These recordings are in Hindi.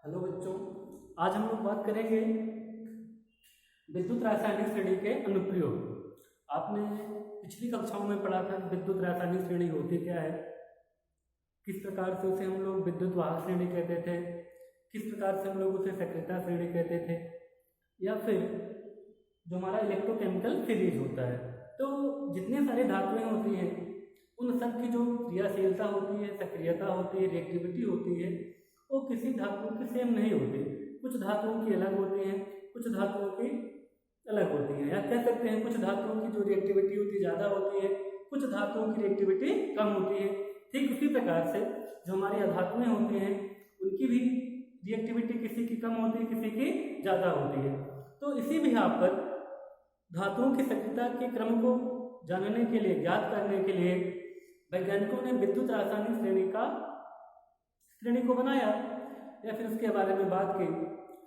हेलो बच्चों, आज हम लोग बात करेंगे विद्युत रासायनिक श्रेणी के अनुप्रयोग। आपने पिछली कक्षाओं में पढ़ा था कि विद्युत रासायनिक श्रेणी होती क्या है, किस प्रकार से उसे हम लोग विद्युत वाहक श्रेणी कहते थे, किस प्रकार से हम लोग उसे सक्रियता श्रेणी कहते थे, या फिर जो हमारा इलेक्ट्रोकेमिकल सीरीज होता है। तो जितने सारी धातुएं होती हैं उन सब की जो क्रियाशीलता होती है, सक्रियता होती है, रिएक्टिविटी होती है, वो किसी धातु की सेम नहीं होती। कुछ धातुओं की अलग होती हैं, कुछ धातुओं की अलग होती हैं, या कह सकते हैं कुछ धातुओं की जो रिएक्टिविटी होती है ज़्यादा होती है, कुछ धातुओं की रिएक्टिविटी कम होती है। ठीक उसी प्रकार से जो हमारी अधातुएं होती हैं उनकी भी रिएक्टिविटी किसी की कम होती है, किसी की ज़्यादा होती है। तो इसी बिहार पर धातुओं की सक्रियता के क्रम को जानने के लिए, ज्ञात करने के लिए वैज्ञानिकों ने विद्युत रासायनिक श्रेणी को बनाया या फिर उसके बारे में बात की।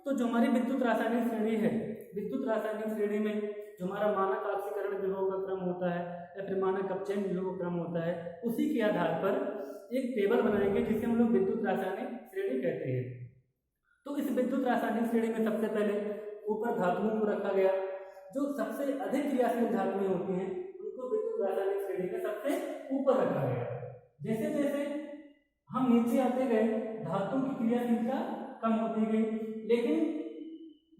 तो जो हमारी विद्युत रासायनिक श्रेणी है, विद्युत रासायनिक श्रेणी में जो हमारा मानक ऑक्सीकरण विभव का क्रम होता है या फिर मानक अपचयन विभव का क्रम होता है, उसी के आधार पर एक टेबल बनाएंगे जिसे हम लोग विद्युत रासायनिक श्रेणी कहते हैं। तो इस विद्युत रासायनिक श्रेणी में सबसे पहले ऊपर धातुओं को रखा गया। जो सबसे अधिक क्रियाशील धातुएं होती हैं उनको विद्युत रासायनिक श्रेणी में सबसे ऊपर रखा गया। जैसे जैसे हम नीचे आते गए धातु की क्रियाशीलता कम होती गई, लेकिन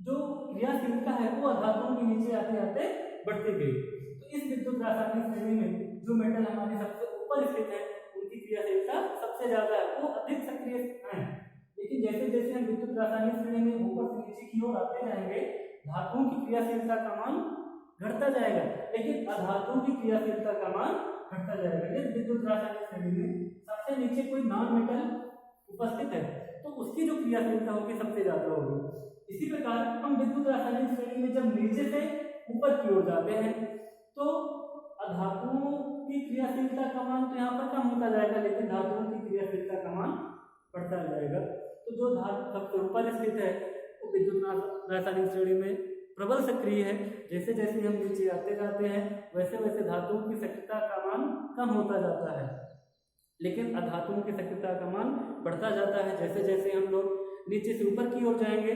जो क्रियाशीलता है वो धातुओं के नीचे आते आते बढ़ती गई। तो इस विद्युत रासायनिक श्रेणी में जो मेटल हमारे सबसे ऊपर स्थित है उनकी क्रियाशीलता सबसे ज्यादा है, वो अधिक सक्रिय है। लेकिन जैसे जैसे हम विद्युत रासायनिक श्रेणी में ऊपर से नीचे की ओर आते जाएंगे धातुओं की क्रियाशीलता का मान घटता जाएगा, लेकिन अधातुओं की क्रियाशीलता का मान घटता जाएगा। यदि विद्युत रासायनिक श्रेणी में सबसे नीचे कोई नॉन मेटल उपस्थित है तो उसकी जो क्रियाशीलता होगी सबसे ज्यादा होगी। इसी प्रकार हम विद्युत रासायनिक श्रेणी में जब नीचे से ऊपर की ओर जाते हैं तो अधातुओं की क्रियाशीलता का मान तो यहाँ पर कम होता जाएगा, लेकिन धातुओं की क्रियाशीलता का मान बढ़ता जाएगा। तो जो धातु सबसे ऊपर स्थित है वो विद्युत रासायनिक श्रेणी में प्रबल सक्रिय है। जैसे जैसे हम नीचे आते जाते हैं वैसे वैसे धातुओं की सक्रियता का मान कम होता जाता है, लेकिन अधातुओं की सक्रियता का मान बढ़ता जाता है। जैसे जैसे हम लोग नीचे से ऊपर की ओर जाएंगे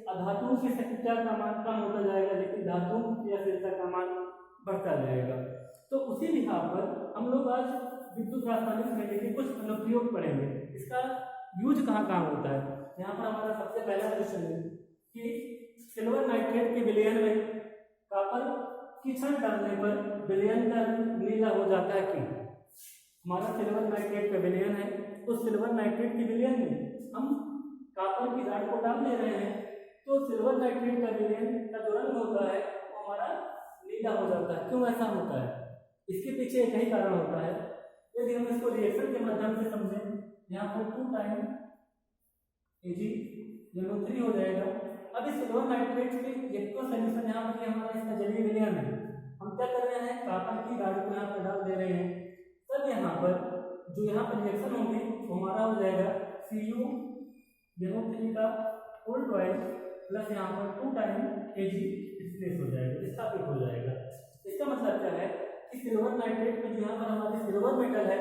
अधातुओं की सक्रियता का मान कम होता जाएगा, लेकिन धातुओं की क्रियाशीलता का मान बढ़ता जाएगा। तो उसी बिहार पर हम लोग आज विद्युत रासायनिक श्रेणी के कुछ अनुप्रयोग पढ़ेंगे। इसका यूज कहाँ कहाँ होता है। यहाँ पर हमारा सबसे पहला क्वेश्चन है कि सिल्वर नाइट्रेट के विलयन में कॉपर की छड़ डालने पर विलयन का नीला हो जाता है क्यों। हमारा सिल्वर नाइट्रेट का विलयन है, उस सिल्वर नाइट्रेट के विलयन में हम कॉपर की राड को डाल दे रहे हैं तो सिल्वर नाइट्रेट का विलयन का जो रंग होता है वो हमारा नीला हो जाता है। क्यों ऐसा होता है, इसके पीछे एक ही कारण होता है। यदि हम इसको रिएक्शन के माध्यम से समझें, यहाँ पर 2 टाइम Ag3 हो जाएगा। अब इस सिल्वर नाइट्रेट के इलेक्ट्रो सॉल्यूशन यहाँ पर हमारा इसका जलीय विलयन है, हम क्या कर रहे हैं कॉपर की राड को यहाँ पर डाल दे रहे हैं। तब यहाँ पर जो यहाँ पर रिएक्शन होगी वो हमारा हो जाएगा Cu3 का होल ट्वाइस प्लस यहाँ पर 2 टाइम Ag डिस्प्लेस हो जाएगा, स्थापित हो जाएगा। इसका मतलब क्या है कि सिल्वर नाइट्रेट में जो यहाँ पर हमारे सिल्वर मेटल है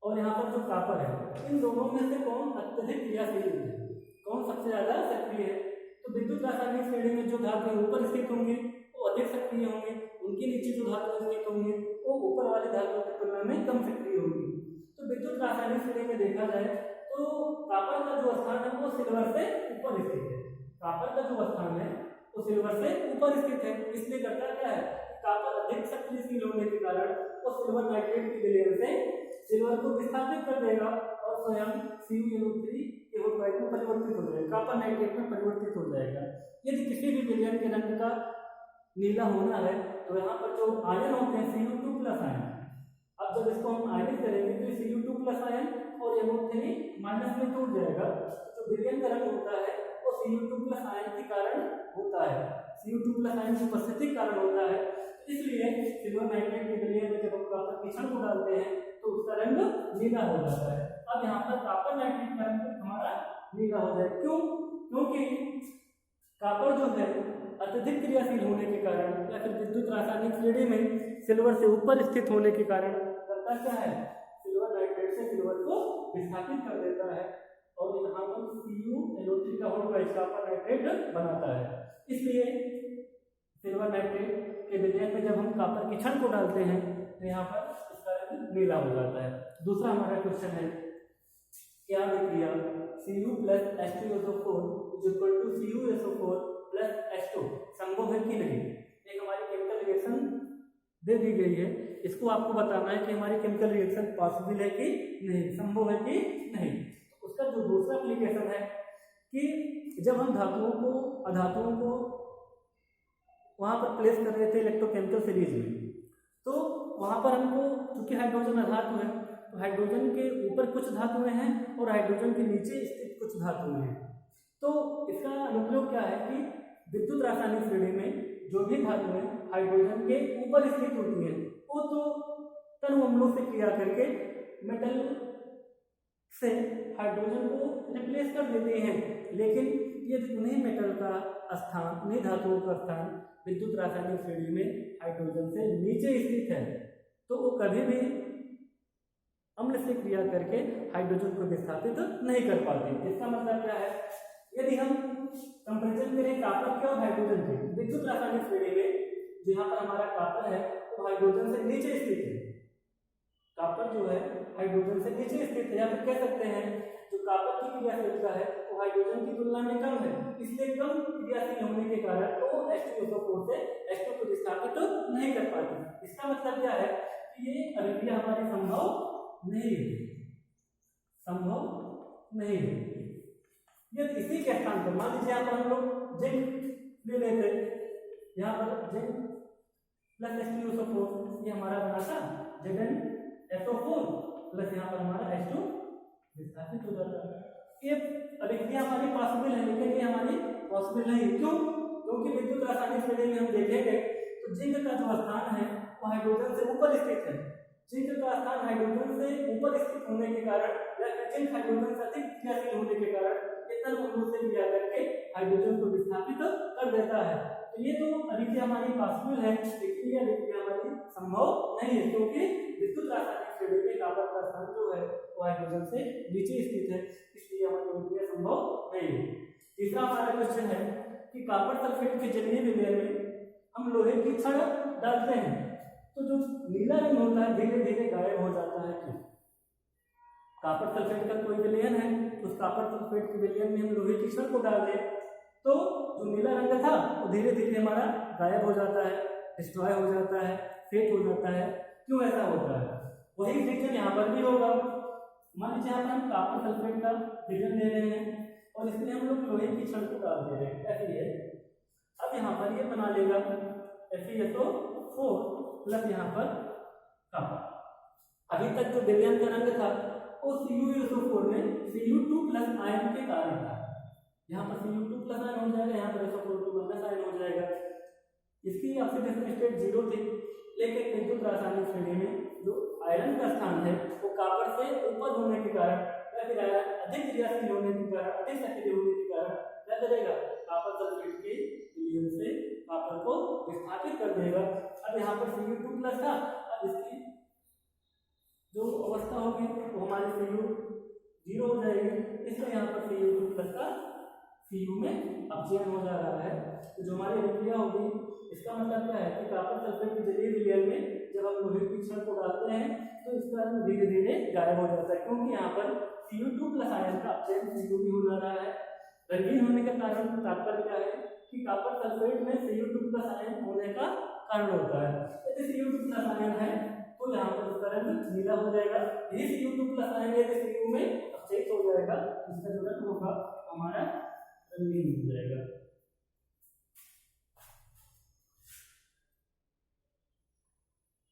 और यहाँ पर जो कॉपर है, इन दोनों में से कौन अत्यधिक क्रियाशील है, कौन सबसे ज्यादा सक्रिय है। तो विद्युत रासायनिक श्रेणी में जो धातुएं ऊपर स्थित होंगी वो अधिक सक्रिय होंगी, उनके नीचे जो धातुएं स्थित होंगी वो ऊपर वाली धातुओं की तुलना में कम सक्रिय होंगी। तो विद्युत रासायनिक श्रेणी में देखा जाए तो कॉपर का जो स्थान है वो सिल्वर से ऊपर स्थित है। कॉपर का जो स्थान है वो सिल्वर से ऊपर स्थित है, इसलिए करता क्या है कॉपर अधिक सक्रियशील होने के कारण वो सिल्वर नाइट्रेट की विलयन से सिल्वर को विस्थापित कर देगा और स्वयं Cu3 के होल ट्वाइस में परिवर्तित हो जाएगा, कॉपर नाइट्रेट में परिवर्तित हो जाएगा। यदि किसी भी विलयन के रंग का नीला होना है तो यहाँ पर जो आयन होते हैं Cu2+ आयन, अब जब इसको हम आयनित करेंगे तो Cu2+ आयन और NO3 माइनस में टूट जाएगा। जो विलयन का रंग होता है वो Cu2+ आयन के कारण होता है, Cu2+ आयन की उपस्थिति के कारण होता है। इसलिए सिल्वर नाइट्रेट के विलयन में जब हम कॉपर की छड़ को डालते हैं तो उसका रंग नीला हो जाता है। अब यहाँ पर कॉपर नाइट्रेट का रंग हमारा नीला हो जाए, क्यों, क्योंकि कॉपर जो है अत्यधिक क्रियाशील होने के कारण या फिर विद्युत रासायनिक श्रेणी में सिल्वर से ऊपर स्थित होने के कारण करता क्या है सिल्वर नाइट्रेट से सिल्वर को विस्थापित कर देता है और यहाँ पर CuNO3 का होल ट्वाइस कॉपर नाइट्रेट बनाता है। इसलिए सिल्वर नाइट्रेट के विलयन में जब हम कॉपर की छड़ को डालते हैं तो यहाँ पर इसका रंग नीला हो जाता है। दूसरा हमारा क्वेश्चन है, क्या विक्रिया Cu plus H2SO4 is equal to CuSO4 plus H2 संभव है कि नहीं। एक हमारी केमिकल रिएक्शन दे दी गई है, इसको आपको बताना है कि हमारी केमिकल रिएक्शन पॉसिबल है कि नहीं, संभव है कि नहीं। तो उसका जो दूसरा एप्लीकेशन है कि जब हम धातुओं को अधातुओं को वहाँ पर प्लेस कर रहे थे इलेक्ट्रोकेमिकल सीरीज में, तो वहाँ पर हमको चूंकि हाइड्रोजन अधातु है तो हाइड्रोजन के ऊपर कुछ धातुएं हैं और हाइड्रोजन के नीचे स्थित कुछ धातुएं हैं। तो इसका अनुप्रयोग क्या है कि विद्युत रासायनिक श्रेणी में जो भी धातुएं हाइड्रोजन के ऊपर स्थित होती हैं वो तो तनु अम्लों से क्रिया करके मेटल से हाइड्रोजन को रिप्लेस कर देते हैं, लेकिन यदि उन्हीं मेटल का स्थान, उन्हीं धातुओं का स्थान विद्युत रासायनिक श्रेणी में हाइड्रोजन से नीचे स्थित है तो वो कभी भी अम्ल से क्रिया करके हाइड्रोजन को विस्थापित नहीं कर पाते। इसका मतलब क्या है, यदि हम कंपैरिजन करें कॉपर के और हाइड्रोजन के विद्युत रासायनिक श्रेणी में, जहाँ पर हमारा कॉपर है वो हाइड्रोजन से नीचे स्थित है, कॉपर जो है हाइड्रोजन से नीचे स्थित है, या फिर कह सकते हैं जो कॉपर की क्रियाशीलता है वो हाइड्रोजन की तुलना में कम है, इसलिए कम क्रियाशील होने के कारण वो H2SO4 से H2 को विस्थापित नहीं कर पाती। इसका मतलब क्या है कि ये अभिक्रिया हमारी संभव नहीं है, संभव नहीं है। यदि इसी के स्थान पर मान लीजिए यहाँ पर हम लोग जिंक ले लेते, यहाँ पर जिंक प्लस H2SO4 ये हमारा बना था ZnSO4 प्लस यहाँ पर हमारा H2 विस्थापित हो जाता है। ये अभिक्रिया हमारी पॉसिबल है, लेकिन ये हमारी पॉसिबल नहीं। क्यों? क्योंकि विद्युत रासायनिक श्रेणी में हम देखेंगे तो जिंक का जो स्थान है वो हाइड्रोजन से ऊपर स्थित है। जिंक का स्थान हाइड्रोजन से ऊपर स्थित होने के कारण या फिर जिंक हाइड्रोजन से अधिक क्रियाशील होने के कारण इतना अणु से क्रिया करके हाइड्रोजन को विस्थापित कर देता है। तो ये तो अभिक्रिया हमारी पॉसिबल है, लेकिन ये अभिक्रिया हमारी संभव नहीं है, क्योंकि विद्युत रासायनिक श्रेणी में कॉपर का स्थान जो है वो हाइड्रोजन से नीचे स्थित है, इसलिए हमारी अभिक्रिया संभव नहीं है। तीसरा हमारा क्वेश्चन है कि कॉपर सल्फेट के जलीय विलयन में हम लोहे की छड़ डालते हैं तो जो नीला रंग होता है धीरे धीरे गायब हो जाता है। क्यों? कॉपर सल्फेट का कोई विलयन है, उस कॉपर सल्फेट के विलयन में हम लोहे की छड़ को डाल दें तो जो नीला रंग था वो धीरे धीरे हमारा गायब हो जाता है, डिस्ट्रॉय हो जाता है, फेड हो जाता है। क्यों ऐसा होता है? वही रीजन यहाँ पर भी होगा। मान लीजिए यहाँ पर हम कॉपर सल्फेट का विलयन ले रहे हैं और इसमें हम लोग लोहे की छड़ को डाल दे रहे हैं, ऐसी है। अब यहाँ पर ये बना लेगा FeSO4 प्लस यहाँ पर कॉपर। अभी तक जो विलयन का रंग था वो CuSO4 में Cu2 प्लस आयन के कारण था। यहाँ पर Cu2 प्लस आयन हो जाएगा, यहाँ पर SO4 माइनस आयन हो जाएगा। इसकी ऑक्सीडेशन स्टेट 0 थी, लेकिन विद्युत रासायनिक श्रेणी में जो आयरन का स्थान है वो कॉपर से ऊपर होने के कारण या फिर आयरन अधिक क्रियाशील होने के कारण, अधिक सक्रिय होने के कारण क्या करेगा, कॉपर सल्फेट के विलयन से कॉपर को विस्थापित कर देगा। अब यहाँ पर Cu2 प्लस था, अब इसकी जो अवस्था होगी वो हमारी Cu 0 हो जाएगी, इसलिए यहाँ पर Cu2 प्लस का Cu में अपचयन हो जा रहा है। तो जो हमारी अभिक्रिया होगी इसका मतलब क्या है कि कॉपर सल्फेट के जलीय विलयन में जब हम लोहे की छड़ को डालते हैं तो इसका रंग धीरे धीरे गायब हो जाता है, क्योंकि यहाँ पर Cu2 प्लस आयन का अपचयन Cu भी हो जा रहा है। रंगीन होने का कारण तात्पर्य क्या है कि कॉपर सल्फेट में Cu2 प्लस आयन होने का कारण होता है। यदि Cu2 प्लस आयन है तो यहाँ पर उसका रंग नीला हो जाएगा। यही Cu2 प्लस आयन यदि Cu में अपचयित हो जाएगा, इसका जो रंग होगा हमारा रंगीन हो जाएगा।